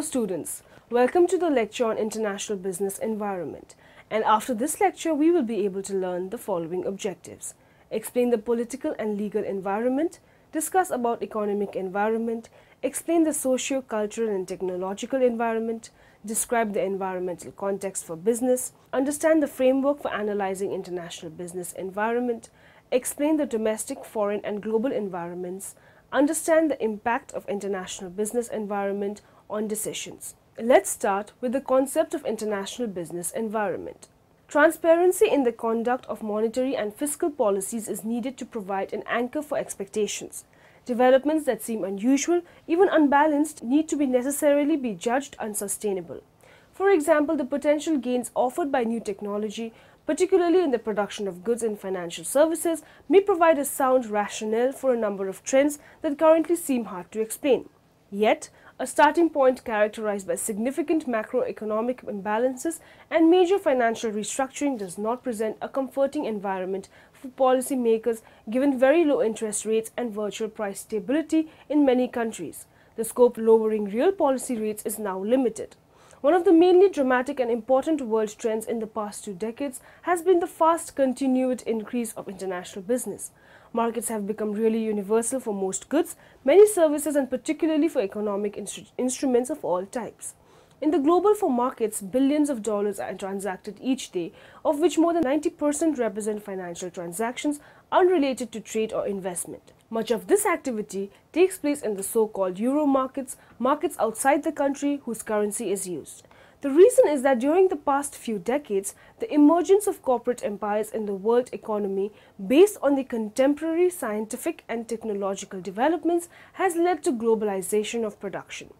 Hello students, welcome to the lecture on International Business Environment. And after this lecture, we will be able to learn the following objectives. Explain the political and legal environment, discuss about economic environment, explain the socio-cultural and technological environment, describe the environmental context for business, understand the framework for analyzing international business environment, explain the domestic, foreign and global environments, understand the impact of international business environment on decisions. Let's start with the concept of international business environment. Transparency in the conduct of monetary and fiscal policies is needed to provide an anchor for expectations. Developments that seem unusual, even unbalanced, need to necessarily be judged unsustainable. For example, the potential gains offered by new technology, particularly in the production of goods and financial services, may provide a sound rationale for a number of trends that currently seem hard to explain. Yet, a starting point characterized by significant macroeconomic imbalances and major financial restructuring does not present a comforting environment for policymakers given very low interest rates and virtual price stability in many countries. The scope lowering real policy rates is now limited. One of the mainly dramatic and important world trends in the past 2 decades has been the fast continued increase of international business. Markets have become really universal for most goods, many services and particularly for economic instruments of all types. In the global for markets, billions of dollars are transacted each day, of which more than 90% represent financial transactions unrelated to trade or investment. Much of this activity takes place in the so-called euro markets, markets outside the country whose currency is used. The reason is that during the past few decades, the emergence of corporate empires in the world economy based on the contemporary scientific and technological developments has led to globalization of production.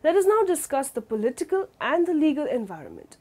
Let us now discuss the political and the legal environment.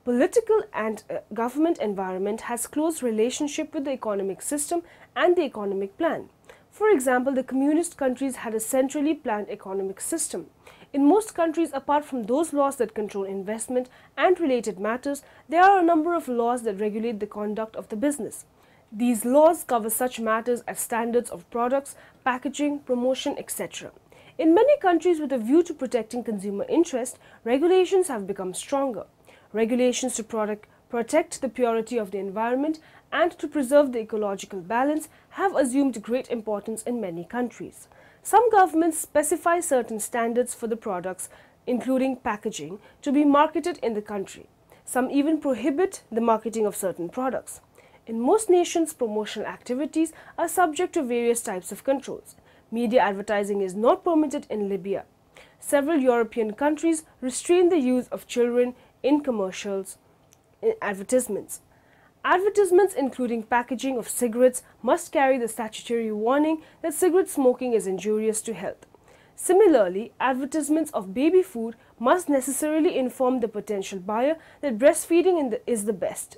Political and government environment has close relationship with the economic system and the economic plan. For example, the communist countries had a centrally planned economic system. In most countries, apart from those laws that control investment and related matters, there are a number of laws that regulate the conduct of the business. These laws cover such matters as standards of products, packaging, promotion, etc. In many countries, with a view to protecting consumer interest, regulations have become stronger. Regulations to protect the purity of the environment and to preserve the ecological balance have assumed great importance in many countries. Some governments specify certain standards for the products, including packaging, to be marketed in the country. Some even prohibit the marketing of certain products. In most nations, promotional activities are subject to various types of controls. Media advertising is not permitted in Libya. Several European countries restrain the use of children in commercials, in advertisements. Advertisements including packaging of cigarettes must carry the statutory warning that cigarette smoking is injurious to health. Similarly, advertisements of baby food must necessarily inform the potential buyer that breastfeeding is the best.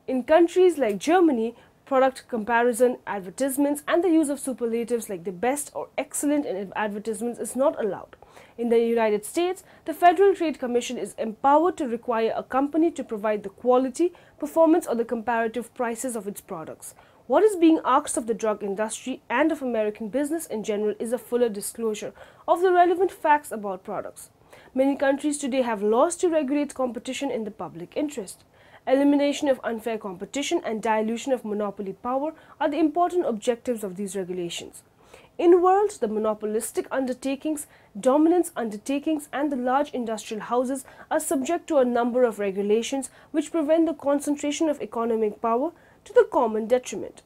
In countries like Germany, product comparison advertisements and the use of superlatives like the best or excellent in advertisements is not allowed. In the United States, the Federal Trade Commission is empowered to require a company to provide the quality, performance or the comparative prices of its products. What is being asked of the drug industry and of American business in general is a fuller disclosure of the relevant facts about products. Many countries today have laws to regulate competition in the public interest. Elimination of unfair competition and dilution of monopoly power are the important objectives of these regulations. In world, the monopolistic undertakings, dominance undertakings and the large industrial houses are subject to a number of regulations which prevent the concentration of economic power to the common detriment.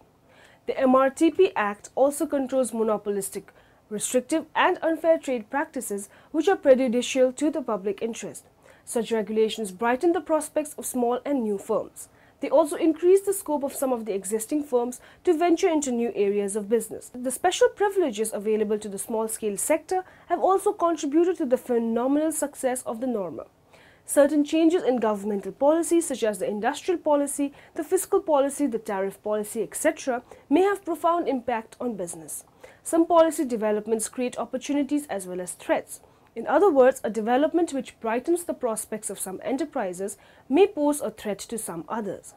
The MRTP Act also controls monopolistic, restrictive and unfair trade practices which are prejudicial to the public interest. Such regulations brighten the prospects of small and new firms. They also increase the scope of some of the existing firms to venture into new areas of business. The special privileges available to the small-scale sector have also contributed to the phenomenal success of the norma. Certain changes in governmental policies such as the industrial policy, the fiscal policy, the tariff policy, etc. may have profound impact on business. Some policy developments create opportunities as well as threats. In other words, a development which brightens the prospects of some enterprises may pose a threat to some others.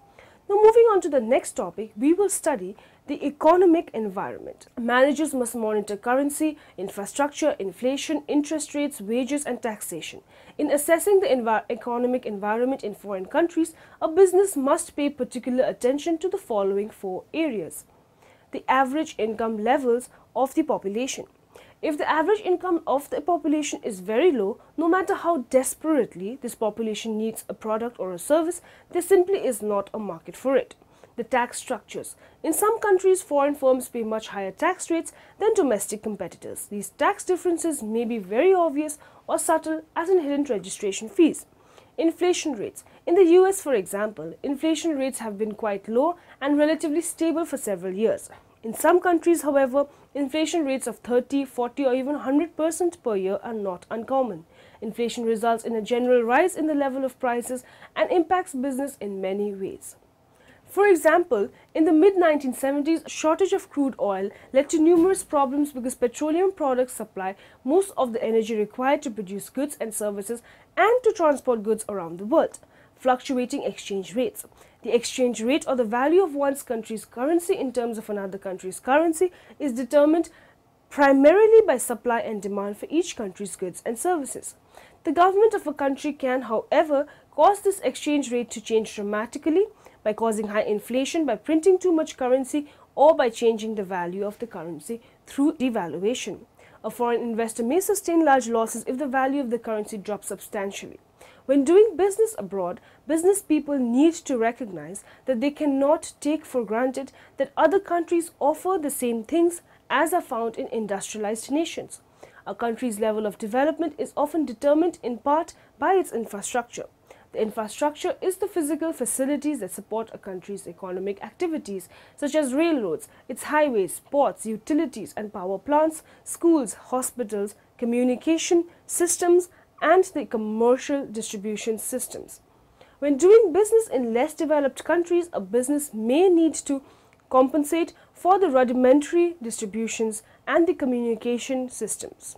Now moving on to the next topic, we will study The economic environment. Managers must monitor currency, infrastructure, inflation, interest rates, wages, and taxation. In assessing the economic environment in foreign countries, a business must pay particular attention to the following 4 areas. The average income levels of the population. If the average income of the population is very low, no matter how desperately this population needs a product or a service, there simply is not a market for it. The tax structures. In some countries, foreign firms pay much higher tax rates than domestic competitors. These tax differences may be very obvious or subtle, as in hidden registration fees. Inflation rates. In the US, for example, inflation rates have been quite low and relatively stable for several years. In some countries, however, inflation rates of 30, 40 or even 100% per year are not uncommon. Inflation results in a general rise in the level of prices and impacts business in many ways. For example, in the mid-1970s, a shortage of crude oil led to numerous problems because petroleum products supply most of the energy required to produce goods and services and to transport goods around the world. Fluctuating exchange rates. The exchange rate, or the value of one's country's currency in terms of another country's currency, is determined primarily by supply and demand for each country's goods and services. The government of a country can, however, cause this exchange rate to change dramatically by causing high inflation, by printing too much currency, or by changing the value of the currency through devaluation. A foreign investor may sustain large losses if the value of the currency drops substantially. When doing business abroad, business people need to recognize that they cannot take for granted that other countries offer the same things as are found in industrialized nations. A country's level of development is often determined in part by its infrastructure. The infrastructure is the physical facilities that support a country's economic activities, such as railroads, its highways, ports, utilities and power plants, schools, hospitals, communication systems, and the commercial distribution systems. When doing business in less developed countries, a business may need to compensate for the rudimentary distributions and the communication systems.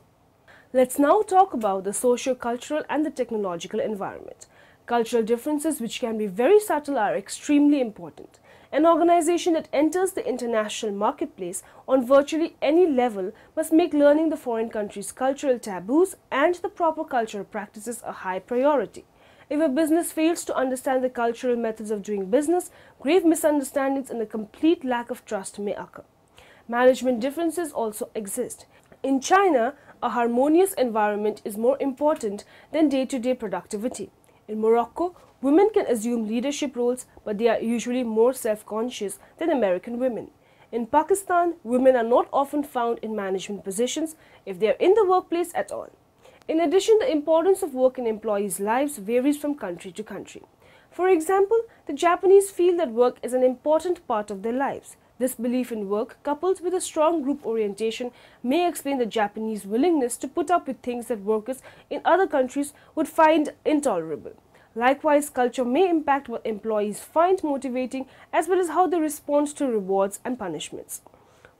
Let's now talk about the socio-cultural and the technological environment. Cultural differences, which can be very subtle, are extremely important. An organization that enters the international marketplace on virtually any level must make learning the foreign country's cultural taboos and the proper cultural practices a high priority. If a business fails to understand the cultural methods of doing business, grave misunderstandings and a complete lack of trust may occur. Management differences also exist. In China, a harmonious environment is more important than day-to-day productivity. In Morocco, women can assume leadership roles, but they are usually more self-conscious than American women. In Pakistan, women are not often found in management positions if they are in the workplace at all. In addition, the importance of work in employees' lives varies from country to country. For example, the Japanese feel that work is an important part of their lives. This belief in work, coupled with a strong group orientation, may explain the Japanese willingness to put up with things that workers in other countries would find intolerable. Likewise, culture may impact what employees find motivating as well as how they respond to rewards and punishments.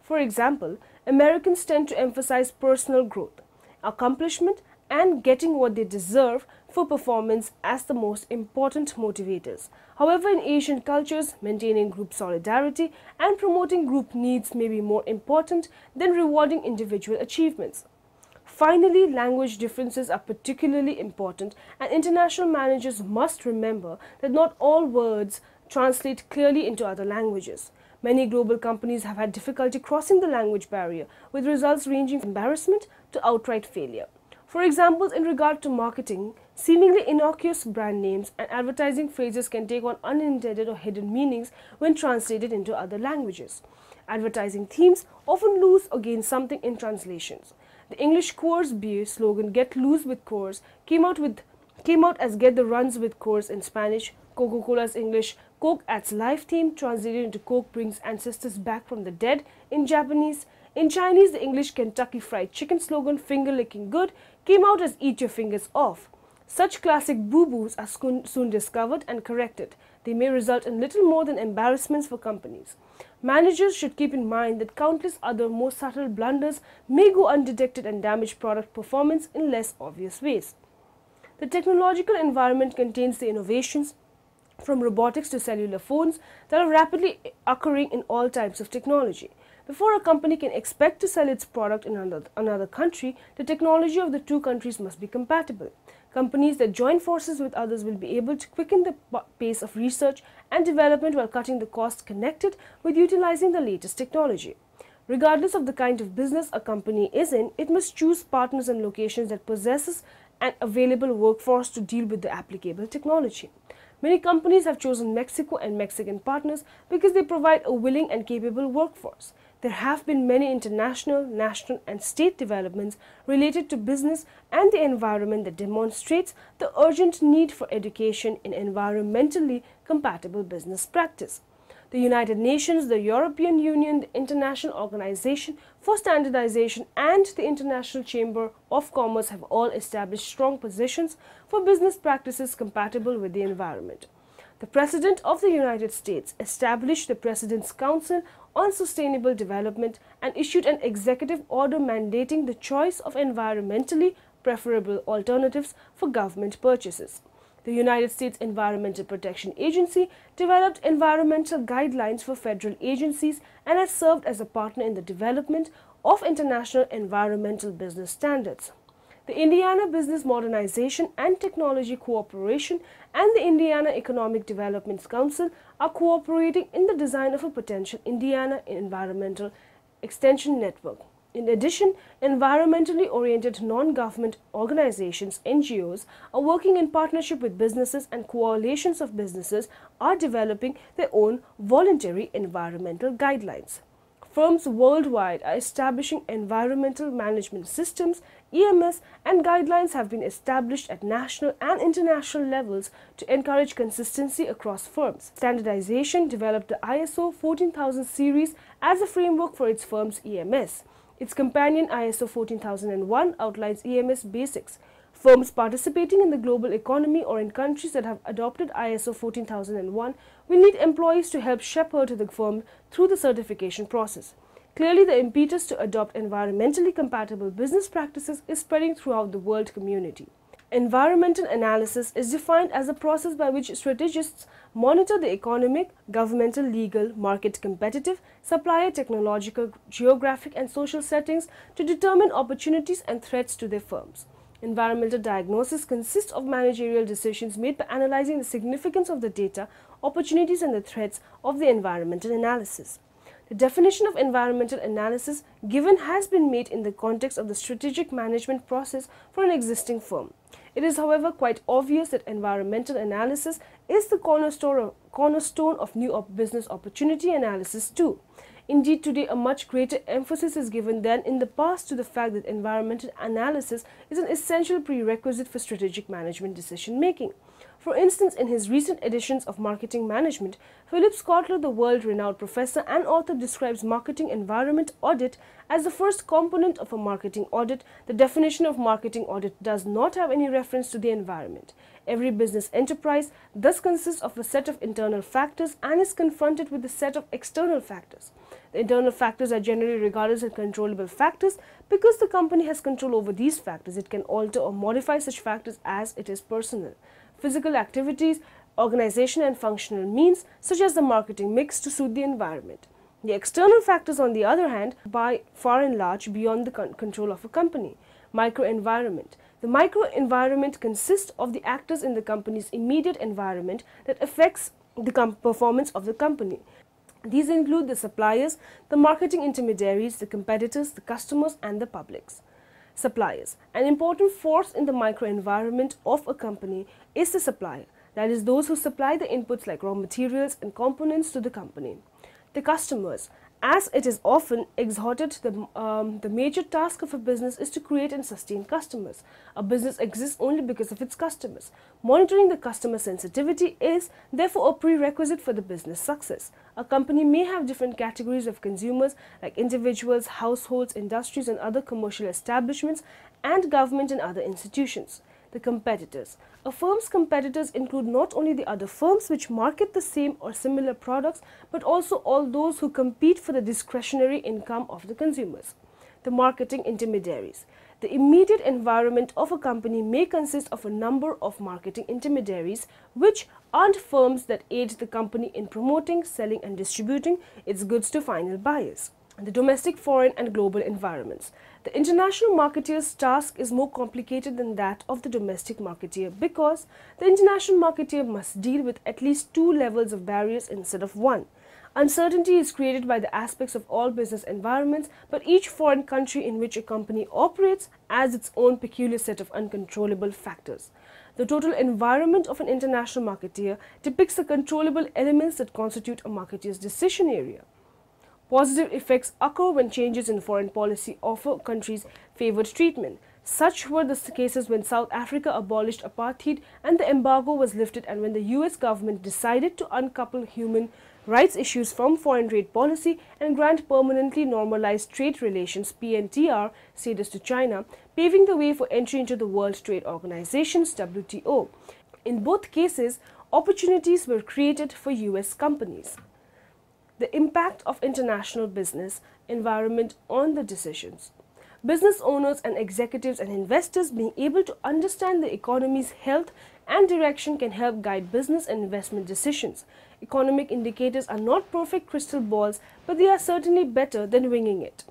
For example, Americans tend to emphasize personal growth, accomplishment, and getting what they deserve for performance as the most important motivators. However, in Asian cultures, maintaining group solidarity and promoting group needs may be more important than rewarding individual achievements. Finally, language differences are particularly important, and international managers must remember that not all words translate clearly into other languages. Many global companies have had difficulty crossing the language barrier, with results ranging from embarrassment to outright failure. For example, in regard to marketing, seemingly innocuous brand names and advertising phrases can take on unintended or hidden meanings when translated into other languages. Advertising themes often lose or gain something in translations. The English Coors beer slogan "Get Loose with Coors" came out as "Get the Runs with Coors" in Spanish. Coca-Cola's English "Coke Adds Life" theme translated into "Coke brings ancestors back from the dead" in Japanese. In Chinese, the English Kentucky Fried Chicken slogan "Finger Licking Good" came out as "Eat Your Fingers Off." Such classic boo-boos are soon discovered and corrected. They may result in little more than embarrassments for companies. Managers should keep in mind that countless other more subtle blunders may go undetected and damage product performance in less obvious ways. The technological environment contains the innovations from robotics to cellular phones that are rapidly occurring in all types of technology. Before a company can expect to sell its product in another country, the technology of the two countries must be compatible. Companies that join forces with others will be able to quicken the pace of research and development while cutting the costs connected with utilizing the latest technology. Regardless of the kind of business a company is in, it must choose partners and locations that possesses an available workforce to deal with the applicable technology. Many companies have chosen Mexico and Mexican partners because they provide a willing and capable workforce. There have been many international, national and state developments related to business and the environment that demonstrates the urgent need for education in environmentally compatible business practice. The United Nations, the European Union, the International Organization for Standardization and the International Chamber of Commerce have all established strong positions for business practices compatible with the environment. The President of the United States established the President's Council on Sustainable Development and issued an executive order mandating the choice of environmentally preferable alternatives for government purchases. The United States Environmental Protection Agency developed environmental guidelines for federal agencies and has served as a partner in the development of international environmental business standards. The Indiana Business Modernization and Technology Cooperation and the Indiana Economic Development Council are cooperating in the design of a potential Indiana Environmental Extension Network. In addition, environmentally oriented non-government organizations, NGOs, are working in partnership with businesses, and coalitions of businesses are developing their own voluntary environmental guidelines. Firms worldwide are establishing environmental management systems, EMS, and guidelines have been established at national and international levels to encourage consistency across firms. Standardization developed the ISO 14000 series as a framework for its firm's EMS. Its companion ISO 14001 outlines EMS basics. Firms participating in the global economy or in countries that have adopted ISO 14001 will need employees to help shepherd the firm through the certification process. Clearly, the impetus to adopt environmentally compatible business practices is spreading throughout the world community. Environmental analysis is defined as a process by which strategists monitor the economic, governmental, legal, market competitive, supplier, technological, geographic and social settings to determine opportunities and threats to their firms. Environmental diagnosis consists of managerial decisions made by analyzing the significance of the data, opportunities and the threats of the environmental analysis. The definition of environmental analysis given has been made in the context of the strategic management process for an existing firm. It is, however, quite obvious that environmental analysis is the cornerstone of new business opportunity analysis too. Indeed, today a much greater emphasis is given than in the past to the fact that environmental analysis is an essential prerequisite for strategic management decision making. For instance, in his recent editions of Marketing Management, Philip Kotler, the world-renowned professor and author, describes marketing environment audit as the first component of a marketing audit. The definition of marketing audit does not have any reference to the environment. Every business enterprise thus consists of a set of internal factors and is confronted with a set of external factors. The internal factors are generally regarded as controllable factors because the company has control over these factors. It can alter or modify such factors as it is personal. Physical activities, organization and functional means such as the marketing mix to suit the environment. The external factors, on the other hand, by far and large beyond the control of a company. Microenvironment. The microenvironment consists of the actors in the company's immediate environment that affects the performance of the company. These include the suppliers, the marketing intermediaries, the competitors, the customers and the publics. Suppliers. An important force in the microenvironment of a company is the supplier, that is, those who supply the inputs like raw materials and components to the company. The customers. As it is often exhorted, the major task of a business is to create and sustain customers. A business exists only because of its customers. Monitoring the customer sensitivity is therefore a prerequisite for the business success. A company may have different categories of consumers like individuals, households, industries and other commercial establishments, and government and other institutions. The competitors. A firm's competitors include not only the other firms which market the same or similar products, but also all those who compete for the discretionary income of the consumers. the marketing intermediaries. The immediate environment of a company may consist of a number of marketing intermediaries, which aren't firms that aid the company in promoting, selling and distributing its goods to final buyers. The domestic, foreign and global environments. The international marketeer's task is more complicated than that of the domestic marketeer because the international marketeer must deal with at least two levels of barriers instead of one. Uncertainty is created by the aspects of all business environments, but each foreign country in which a company operates adds its own peculiar set of uncontrollable factors. The total environment of an international marketeer depicts the controllable elements that constitute a marketeer's decision area. Positive effects occur when changes in foreign policy offer countries favored treatment. Such were the cases when South Africa abolished apartheid and the embargo was lifted, and when the US government decided to uncouple human rights issues from foreign trade policy and grant permanently normalized trade relations (PNTR) status to China, paving the way for entry into the World Trade Organization's WTO. In both cases, opportunities were created for US companies. The impact of international business environment on the decisions. Business owners and executives and investors being able to understand the economy's health and direction can help guide business and investment decisions. Economic indicators are not perfect crystal balls, but they are certainly better than winging it.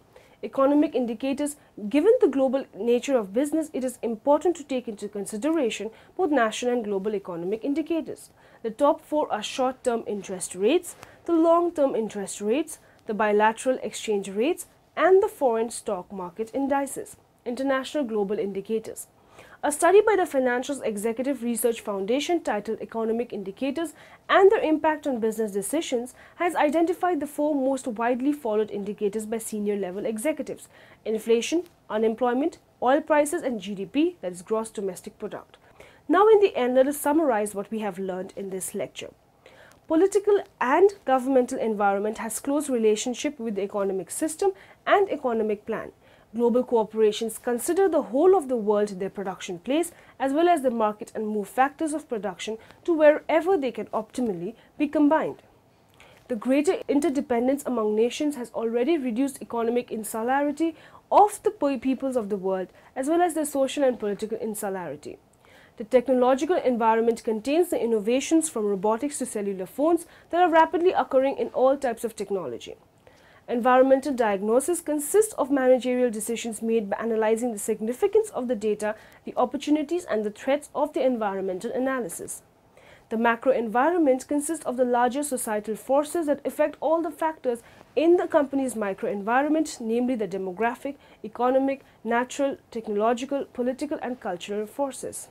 Economic indicators, given the global nature of business, it is important to take into consideration both national and global economic indicators. The top four are short-term interest rates, the long-term interest rates, the bilateral exchange rates, and the foreign stock market indices. International global indicators. A study by the Financial Executive Research Foundation titled Economic Indicators and Their Impact on Business Decisions has identified the four most widely followed indicators by senior level executives: inflation, unemployment, oil prices and GDP, that is gross domestic product. Now in the end, let us summarize what we have learned in this lecture. Political and governmental environment has close relationship with the economic system and economic plan. Global corporations consider the whole of the world their production place, as well as the market, and move factors of production to wherever they can optimally be combined. The greater interdependence among nations has already reduced economic insularity of the peoples of the world, as well as their social and political insularity. The technological environment contains the innovations from robotics to cellular phones that are rapidly occurring in all types of technology. Environmental diagnosis consists of managerial decisions made by analyzing the significance of the data, the opportunities and the threats of the environmental analysis. The macro environment consists of the larger societal forces that affect all the factors in the company's microenvironment, namely the demographic, economic, natural, technological, political and cultural forces.